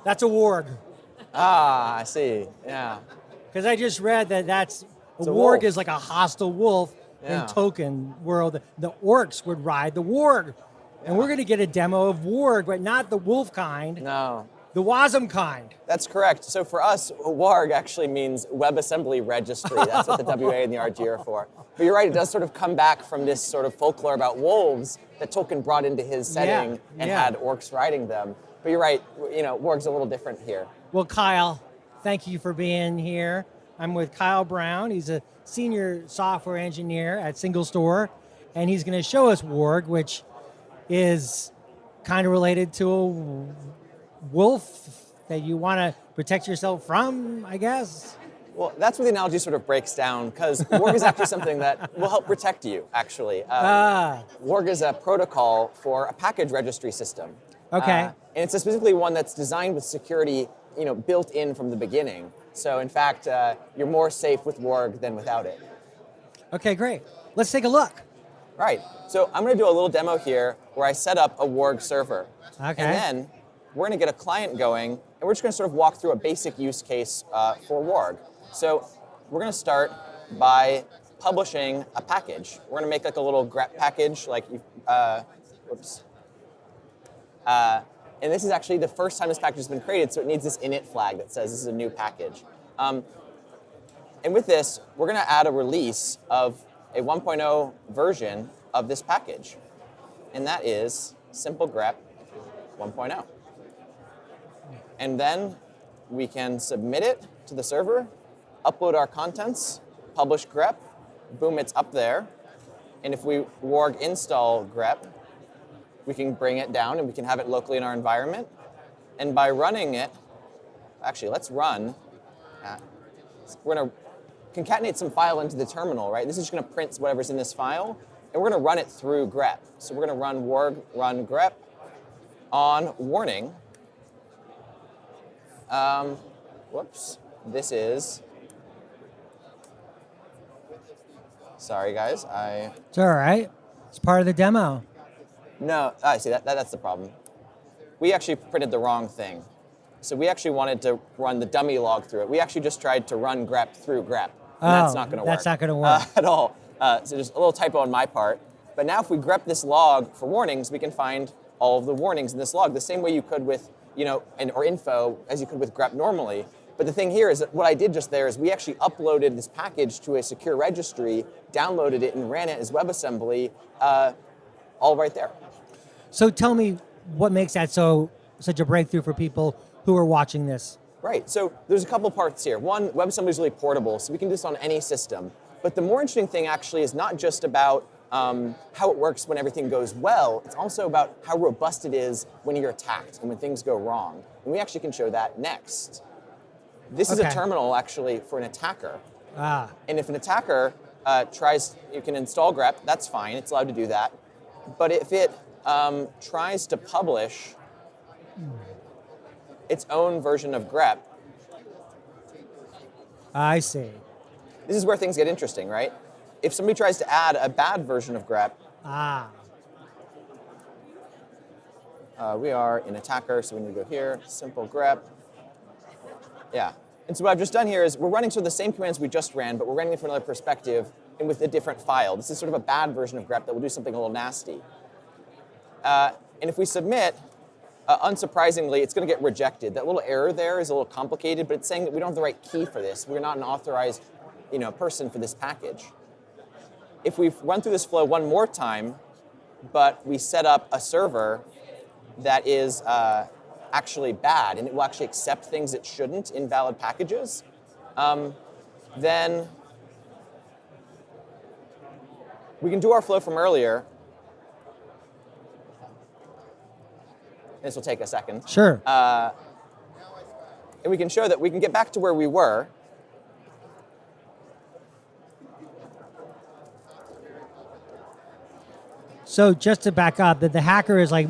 That's a warg. Ah, I see. Yeah. Because I just read that that's a It's a warg wolf. is like a hostile wolf Yeah. in Token world. The orcs would ride the warg. And we're going to get a demo of warg, but not the wolf kind, No. the Wasm kind. That's correct. So for us, Warg actually means WebAssembly Registry. That's what the WA and the RG are for. But you're right, it does sort of come back from this sort of folklore about wolves that Tolkien brought into his setting and had orcs riding them. But you're right, Warg's a little different here. Well, Kyle, thank you for being here. I'm with Kyle Brown. He's a senior software engineer at SingleStore, and he's going to show us Warg, which is kind of related to a wolf that you want to protect yourself from, I guess. Well, that's where the analogy sort of breaks down, because Warg is actually something that will help protect you, actually. Warg is a protocol for a package registry system. Okay. And it's specifically one that's designed with security built in from the beginning. So in fact, you're more safe with Warg than without it. Okay, great. Let's take a look. Right. So I'm going to do a little demo here where I set up a Warg server. Okay. And then we're going to get a client going, and we're just going to sort of walk through a basic use case for Warg. So we're going to start by publishing a package. We're going to make like a little grep package, like, whoops. And this is actually the first time this package has been created, so it needs this init flag that says this is a new package. And with this, we're going to add a release of a 1.0 version of this package. And that is simple grep 1.0. And then we can submit it to the server, upload our contents, publish grep, boom, it's up there. And if we warg install grep, we can bring it down and we can have it locally in our environment. And by running it, actually, let's run. We're going to concatenate some file into the terminal, right? This is just going to print whatever's in this file, and we're going to run it through grep. So we're going to run warg run grep on warning. Whoops. This is. Sorry, guys. It's all right. It's part of the demo. No, I see, that's the problem. We actually printed the wrong thing. So we actually wanted to run the dummy log through it. We actually just tried to run grep through grep. And that's not going to work. That's not going to work. At all. So just a little typo on my part. But now if we grep this log for warnings, we can find all of the warnings in this log, the same way you could with, or info as you could with grep normally. But the thing here is that what I did just there is we actually uploaded this package to a secure registry, downloaded it, and ran it as WebAssembly, all right there. So tell me what makes that such a breakthrough for people who are watching this. Right, so there's a couple parts here. One, WebAssembly is really portable, so we can do this on any system. But the more interesting thing actually is not just about how it works when everything goes well, it's also about how robust it is when you're attacked and when things go wrong. And we actually can show that next. This is a terminal actually for an attacker. And if an attacker you can install grep, that's fine, it's allowed to do that. But if it tries to publish its own version of grep. I see. This is where things get interesting, right? If somebody tries to add a bad version of grep, we are in attacker, so we need to go here, simple grep. Yeah. And so what I've just done here is we're running sort of the same commands we just ran, but we're running it from another perspective and with a different file. This is sort of a bad version of grep that will do something a little nasty. And if we submit, unsurprisingly, it's going to get rejected. That little error there is a little complicated, but it's saying that we don't have the right key for this. We're not an authorized person for this package. If we run through this flow one more time, but we set up a server that is actually bad, and it will actually accept things it shouldn't, invalid packages, then we can do our flow from earlier. This will take a second. Sure. And we can show that we can get back to where we were. So just to back up, that the hacker is like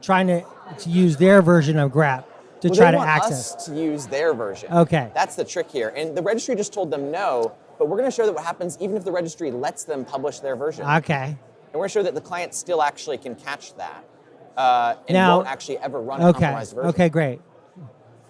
trying to use their version of grep. to Well, try they to want access. us to use their version. Okay. That's the trick here. And the registry just told them no, but we're going to show that what happens even if the registry lets them publish their version. Okay. And we're going to show that the client still actually can catch that and Now, won't actually ever run a compromised version. Okay, great.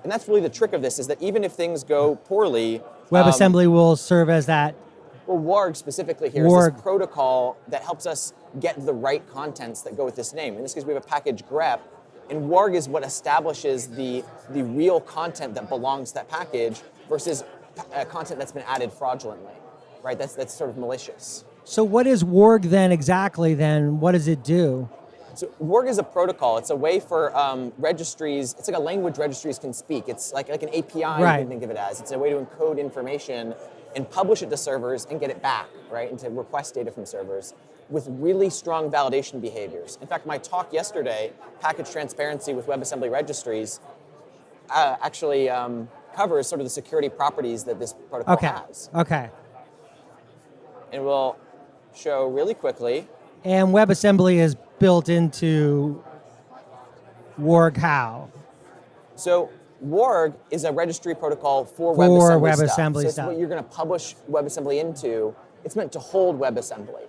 And that's really the trick of this, is that even if things go poorly, WebAssembly will serve as that. well, Warg specifically here is Warg. this protocol that helps us get the right contents that go with this name. In this case, we have a package grep, and Warg is what establishes the real content that belongs to that package versus content that's been added fraudulently, right? That's sort of malicious. So what is Warg then exactly then? What does it do? So Warg is a protocol. It's a way for registries, it's like a language registries can speak. It's like an API, Right. you can think of it as. It's a way to encode information and publish it to servers and get it back, right? And to request data from servers with really strong validation behaviors. In fact, my talk yesterday, Package Transparency with WebAssembly Registries, actually covers sort of the security properties that this protocol has. Okay. And we'll show really quickly. And WebAssembly is built into Warg how? So Warg is a registry protocol for WebAssembly WebAssembly stuff. So stuff. it's what you're going to publish WebAssembly into. It's meant to hold WebAssembly.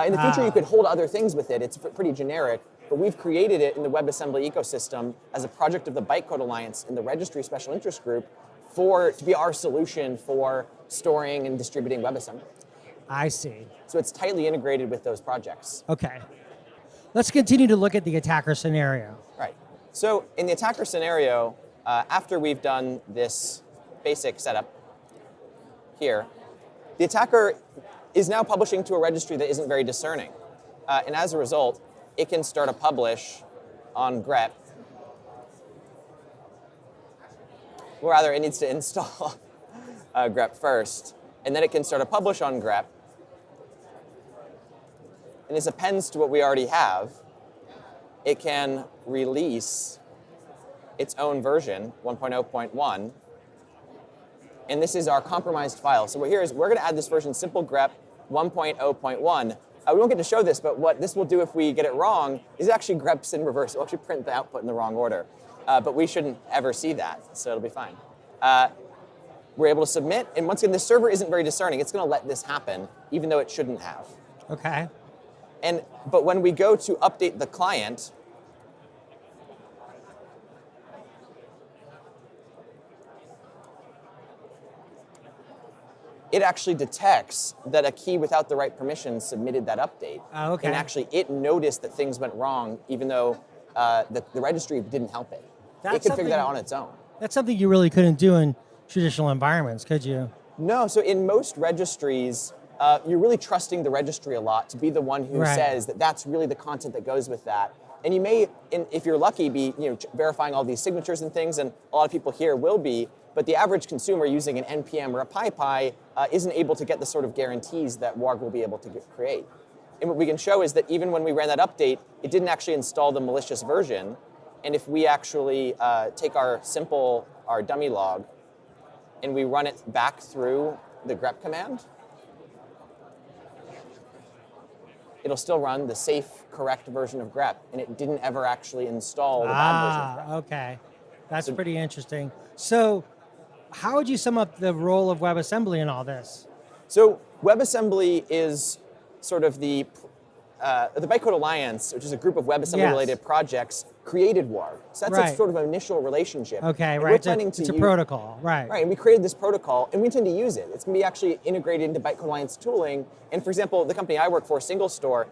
In the future, you could hold other things with it. It's pretty generic, but we've created it in the WebAssembly ecosystem as a project of the Bytecode Alliance in the registry special interest group to be our solution for storing and distributing WebAssembly. I see. So it's tightly integrated with those projects. Okay. Let's continue to look at the attacker scenario. Right. So in the attacker scenario, after we've done this basic setup here, the attacker is now publishing to a registry that isn't very discerning. And as a result, it can start a publish on grep. Or rather, it needs to install grep first, and then it can start a publish on grep. And this appends to what we already have. It can release its own version, 1.0.1, and this is our compromised file. So what here is we're going to add this version, simple grep 1.0.1. We won't get to show this, but what this will do if we get it wrong is actually greps in reverse. It will actually print the output in the wrong order. But we shouldn't ever see that, so it'll be fine. We're able to submit, and once again, the server isn't very discerning. It's going to let this happen, even though it shouldn't have. Okay. But when we go to update the client, it actually detects that a key without the right permissions submitted that update. Oh, okay. And actually, it noticed that things went wrong, even though the registry didn't help it. It could figure that out on its own. That's something you really couldn't do in traditional environments, could you? No, so in most registries, you're really trusting the registry a lot to be the one who says that that's really the content that goes with that. And you may, if you're lucky, be verifying all these signatures and things, and a lot of people here will be, but the average consumer using an NPM or a PyPy isn't able to get the sort of guarantees that Warg will be able to create. And what we can show is that even when we ran that update, it didn't actually install the malicious version. And if we actually take our dummy log, and we run it back through the grep command, it'll still run the safe, correct version of grep, and it didn't ever actually install the bad version of grep. Okay. That's pretty interesting. So how would you sum up the role of WebAssembly in all this? So WebAssembly is sort of the Bytecode Alliance, which is a group of WebAssembly-related projects, created Warg. So that's a sort of initial relationship. Okay, and right. It's a protocol, right. Right, and we created this protocol, and we intend to use it. It's going to be actually integrated into Bytecode Alliance tooling. And for example, the company I work for, SingleStore,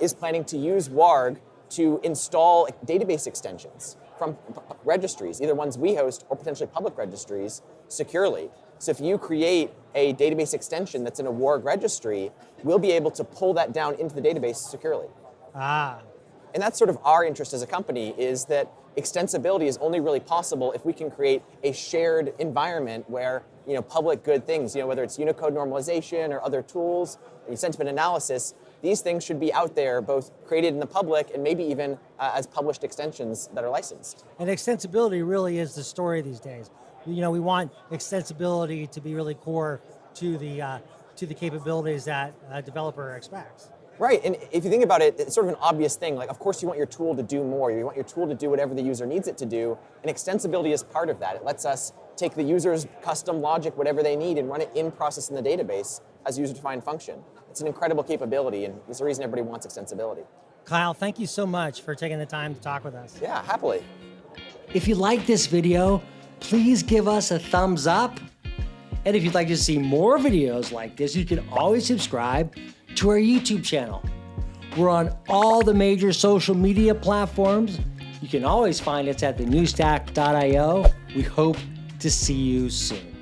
is planning to use Warg to install database extensions from registries, either ones we host or potentially public registries, securely. So if you create a database extension that's in a Warg registry, we'll be able to pull that down into the database securely. And that's sort of our interest as a company, is that extensibility is only really possible if we can create a shared environment where public good things, whether it's Unicode normalization or other tools, sentiment analysis, these things should be out there, both created in the public and maybe even as published extensions that are licensed. And extensibility really is the story these days. We want extensibility to be really core to the capabilities that a developer expects. Right, and if you think about it, it's sort of an obvious thing. Like, of course, you want your tool to do more. You want your tool to do whatever the user needs it to do, and extensibility is part of that. It lets us take the user's custom logic, whatever they need, and run it in process in the database as a user-defined function. It's an incredible capability, and there's a reason everybody wants extensibility. Kyle, thank you so much for taking the time to talk with us. Yeah, happily. If you like this video, please give us a thumbs up. And if you'd like to see more videos like this, you can always subscribe to our YouTube channel. We're on all the major social media platforms. You can always find us at thenewstack.io. We hope to see you soon.